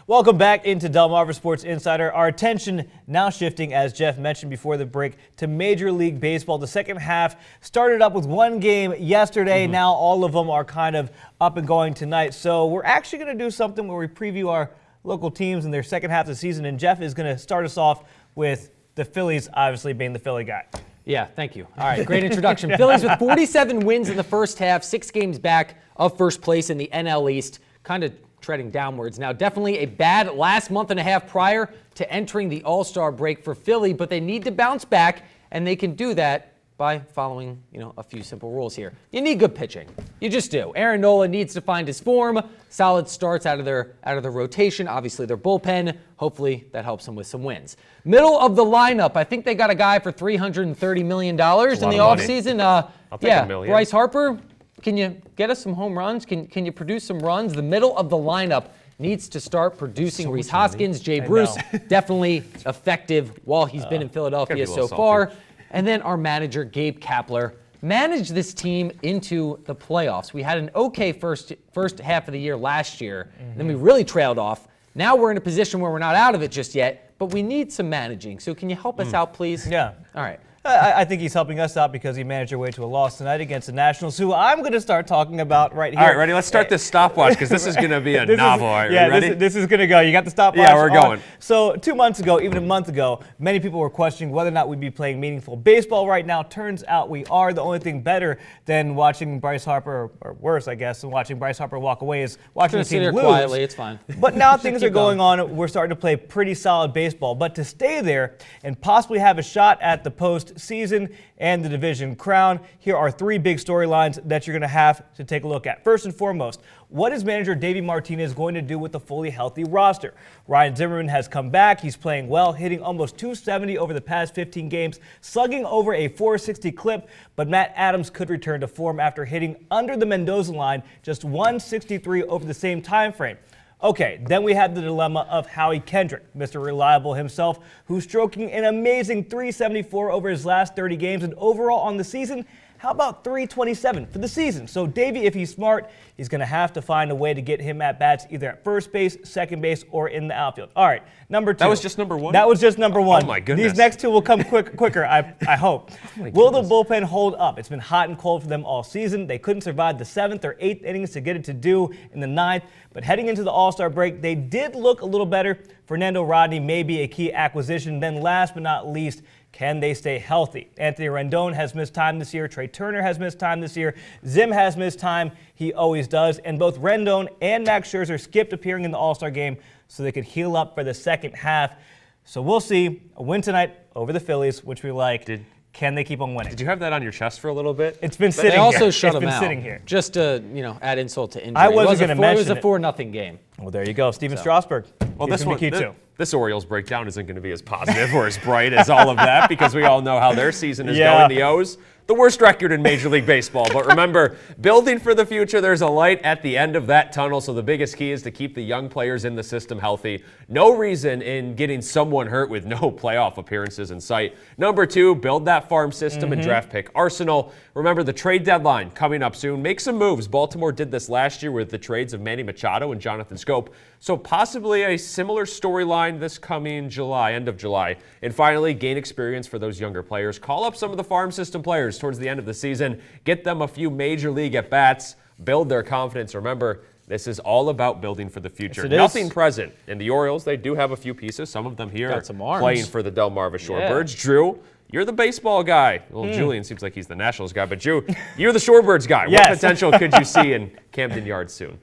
Welcome back into Delmarva Sports Insider. Our attention now shifting, as Jeff mentioned before the break, to Major League Baseball. The second half started up with one game yesterday. Now all of them are kind of up and going tonight. So we're actually going to do something where we preview our local teams in their second half of the season. And Jeff is going to start us off with the Phillies, obviously being the Philly guy. Yeah, thank you. All right, great introduction. Phillies with 47 wins in the first half, 6 games back of first place in the NL East. Kind of treading downwards now. Definitely a bad last month and a half prior to entering the All-Star break for Philly, but they need to bounce back, and they can do that by following, a few simple rules here. You need good pitching. You just do. Aaron Nola needs to find his form. Solid starts out of their rotation. Obviously, their bullpen. Hopefully, that helps them with some wins. Middle of the lineup. I think they got a guy for $330 million in the offseason. I'll take $1 million. Bryce Harper. Can you get us some home runs? Can you produce some runs? The middle of the lineup needs to start producing. Reese Hoskins, Jay Bruce, definitely effective while he's been in Philadelphia so far. And then our manager, Gabe Kapler, managed this team into the playoffs. We had an okay first half of the year last year. Then we really trailed off. Now we're in a position where we're not out of it just yet, but we need some managing. So can you help us out, please? Yeah. All right. I think he's helping us out because he managed our way to a loss tonight against the Nationals, who I'm going to start talking about right here. All right, ready? Let's start this stopwatch because this is going to be a novel. Ready? This is going to go. You got the stopwatch? Yeah, we're going. So 2 months ago, even a month ago, many people were questioning whether or not we'd be playing meaningful baseball right now. Turns out we are. The only thing better than watching Bryce Harper, or worse, I guess, than watching Bryce Harper walk away is watching the team lose. Quietly, it's fine. But now things are going on. We're starting to play pretty solid baseball. But to stay there and possibly have a shot at the postseason and the division crown, here are 3 big storylines that you're going to have to take a look at. First and foremost, what is manager Davey Martinez going to do with the fully healthy roster? Ryan Zimmerman has come back. He's playing well, hitting almost .270 over the past 15 games, slugging over a .460 clip, but Matt Adams could return to form after hitting under the Mendoza line, just .163 over the same time frame. Okay, then we have the dilemma of Howie Kendrick, Mr. Reliable himself, who's stroking an amazing .374 over his last 30 games, and overall on the season, how about .327 for the season? So Davey, if he's smart, he's going to have to find a way to get him at bats either at first base, second base, or in the outfield. All right, number 2. That was just number 1? That was just number 1. Oh, my goodness. These next 2 will come quicker, I hope. Will the bullpen hold up? It's been hot and cold for them all season. They couldn't survive the 7th or 8th innings to get it to do in the 9th. But heading into the All-Star break, they did look a little better. Fernando Rodney may be a key acquisition. Then last but not least, can they stay healthy? Anthony Rendon has missed time this year. Trey Turner has missed time this year. Zim has missed time. He always does. And both Rendon and Max Scherzer skipped appearing in the All-Star game so they could heal up for the second half. So we'll see. A win tonight over the Phillies, which we like. Can they keep on winning? Did you have that on your chest for a little bit? It's been sitting here. They also shut them out. It's been sitting here. Just to, add insult to injury. I wasn't going to mention it. It was a 4-0 game. Well, there you go. Steven Strasburg. Well, this Orioles breakdown isn't going to be as positive or as bright as all of that because we all know how their season is going. The O's, the worst record in Major League Baseball. But remember, building for the future, there's a light at the end of that tunnel. So the biggest key is to keep the young players in the system healthy. No reason in getting someone hurt with no playoff appearances in sight. Number 2, build that farm system and draft pick arsenal. Remember the trade deadline coming up soon. Make some moves. Baltimore did this last year with the trades of Manny Machado and Jonathan Scope. So possibly a similar storyline this coming July, end of July. And finally, gain experience for those younger players. Call up some of the farm system players towards the end of the season. Get them a few major league at-bats. Build their confidence. Remember, this is all about building for the future. Yes, Nothing present. And the Orioles, they do have a few pieces. Some of them here are playing for the Delmarva Shorebirds. Drew, you're the baseball guy. Well, Julian seems like he's the Nationals guy. But Drew, you're the Shorebirds guy. Yes. What potential could you see in Camden Yards soon?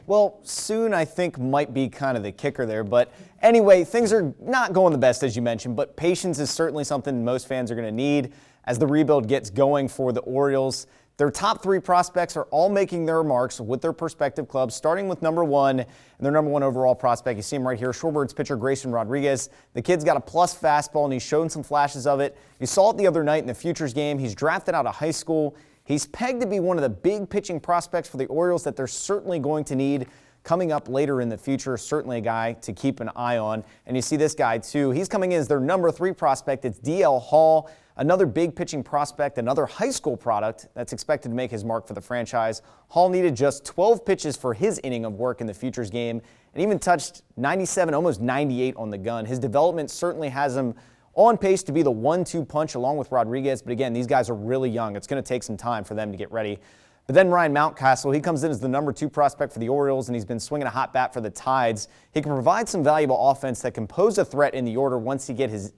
Well, soon I think might be kind of the kicker there. But anyway, things are not going the best, as you mentioned. But patience is certainly something most fans are going to need as the rebuild gets going for the Orioles. Their top 3 prospects are all making their marks with their prospective clubs, starting with number 1 and their number 1 overall prospect. You see him right here, Shorebirds pitcher Grayson Rodriguez. The kid's got a plus fastball, and he's shown some flashes of it. You saw it the other night in the Futures game. He's drafted out of high school. He's pegged to be one of the big pitching prospects for the Orioles that they're certainly going to need coming up later in the future. Certainly a guy to keep an eye on. And you see this guy, too. He's coming in as their number 3 prospect. It's DL Hall. Another big pitching prospect, another high school product that's expected to make his mark for the franchise. Hall needed just 12 pitches for his inning of work in the Futures game, and even touched 97, almost 98 on the gun. His development certainly has him on pace to be the 1-2 punch along with Rodriguez. But again, these guys are really young. It's going to take some time for them to get ready. But then Ryan Mountcastle, he comes in as the number 2 prospect for the Orioles, and he's been swinging a hot bat for the Tides. He can provide some valuable offense that can pose a threat in the order once he gets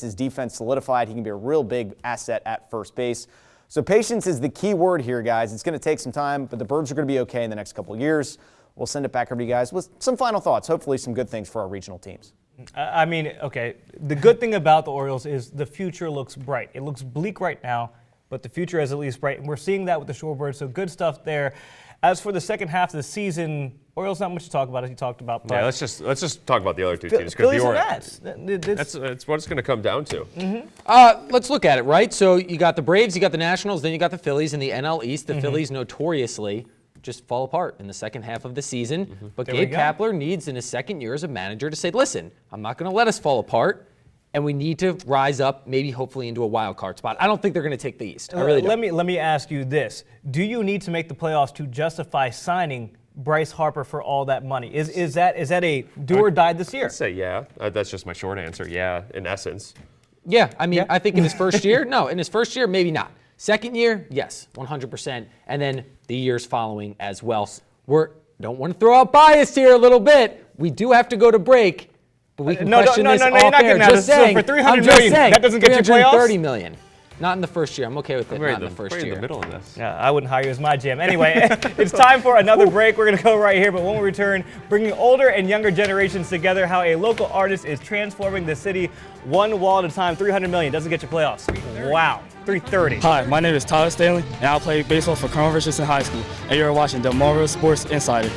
his defense solidified. He can be a real big asset at first base. So patience is the key word here, guys. It's going to take some time, but the Birds are going to be okay in the next couple of years. We'll send it back over to you guys with some final thoughts, hopefully some good things for our regional teams. I mean, okay, the good thing about the Orioles is the future looks bright. It looks bleak right now, but the future is at least bright, and we're seeing that with the Shorebirds, so good stuff there. As for the second half of the season, Orioles not much to talk about, as you talked about. Yeah, let's just talk about the other two teams. Phillies and Nats. That's what it's going to come down to. Let's look at it, right? So you got the Braves, you got the Nationals, then you got the Phillies in the NL East. The Phillies notoriously just fall apart in the second half of the season. But Gabe Kapler needs, in his second year as a manager, to say, listen, I'm not going to let us fall apart. And we need to rise up, maybe hopefully into a wild card spot. I don't think they're going to take the East. I really don't. Let me ask you this. Do you need to make the playoffs to justify signing Bryce Harper for all that money? Is that a do or die this year? I'd say yeah. That's just my short answer. Yeah, in essence. Yeah, I mean, I think in his first year, no. In his first year, maybe not. Second year, yes, 100%. And then the years following as well. Don't want to throw out bias here a little bit. We do have to go to break. But we can question this off air. Just saying, for $300 million, that doesn't get you playoffs? $330 million. Not in the first year. I'm okay with it. Not in the first year. In the middle of this. Yeah, I wouldn't hire you as my GM. Anyway, it's time for another break. We're going to go right here, but when we return, bringing older and younger generations together, how a local artist is transforming the city one wall at a time. $300 million doesn't get you playoffs. Wow, $330. Hi, my name is Tyler Stanley, and I play baseball for Colonel Richardson High School, and you're watching Delmarva Sports Insider.